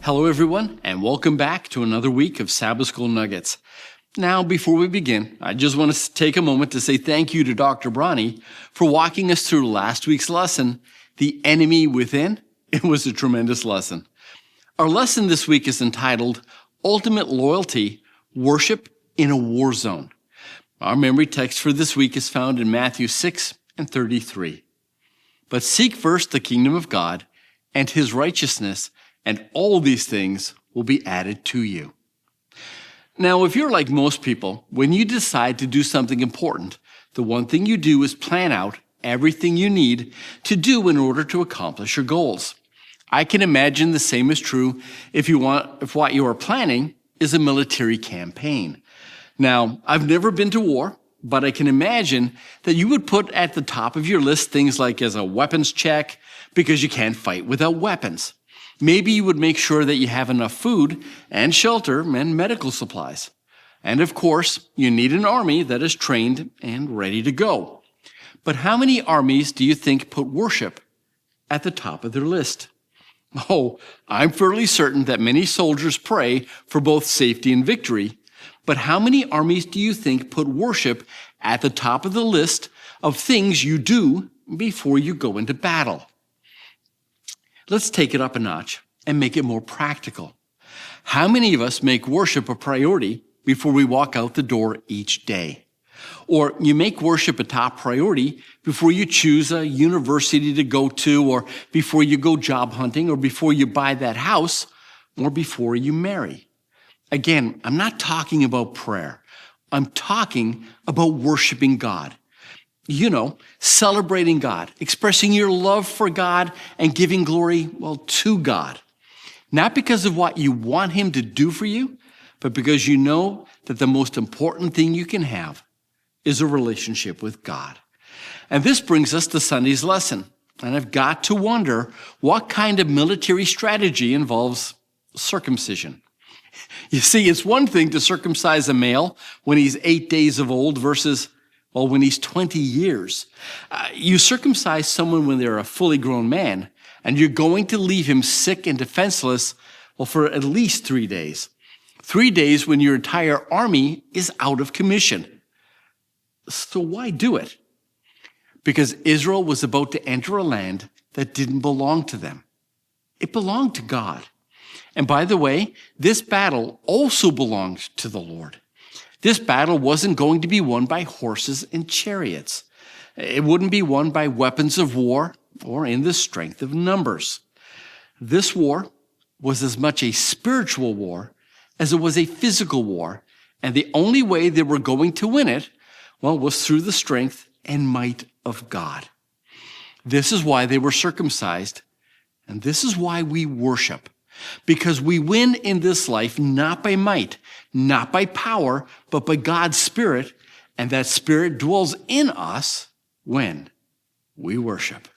Hello, everyone, and welcome back to another week of Sabbath School Nuggets. Now, before we begin, I just want to take a moment to say thank you to Dr. Bronny for walking us through last week's lesson, The Enemy Within. It was a tremendous lesson. Our lesson this week is entitled, Ultimate Loyalty, Worship in a War Zone. Our memory text for this week is found in Matthew 6:33. But seek first the kingdom of God and his righteousness, and all these things will be added to you. Now, if you're like most people, when you decide to do something important, the one thing you do is plan out everything you need to do in order to accomplish your goals. I can imagine the same is true if what you are planning is a military campaign. Now, I've never been to war, but I can imagine that you would put at the top of your list things like as a weapons check, because you can't fight without weapons. Maybe you would make sure that you have enough food and shelter and medical supplies. And of course, you need an army that is trained and ready to go. But how many armies do you think put worship at the top of their list? Oh, I'm fairly certain that many soldiers pray for both safety and victory. But how many armies do you think put worship at the top of the list of things you do before you go into battle? Let's take it up a notch and make it more practical. How many of us make worship a priority before we walk out the door each day? Or you make worship a top priority before you choose a university to go to, or before you go job hunting, or before you buy that house, or before you marry. Again, I'm not talking about prayer. I'm talking about worshiping God. Celebrating God, expressing your love for God and giving glory, to God. Not because of what you want him to do for you, but because you know that the most important thing you can have is a relationship with God. And this brings us to Sunday's lesson. And I've got to wonder what kind of military strategy involves circumcision. You see, it's one thing to circumcise a male when he's 8 days old versus when he's 20 years. You circumcise someone when they're a fully grown man, and you're going to leave him sick and defenseless, for at least 3 days. 3 days when your entire army is out of commission. So why do it? Because Israel was about to enter a land that didn't belong to them. It belonged to God. And by the way, this battle also belonged to the Lord. This battle wasn't going to be won by horses and chariots. It wouldn't be won by weapons of war or in the strength of numbers. This war was as much a spiritual war as it was a physical war, and the only way they were going to win it, was through the strength and might of God. This is why they were circumcised, and this is why we worship. Because we win in this life not by might, not by power, but by God's Spirit, and that Spirit dwells in us when we worship.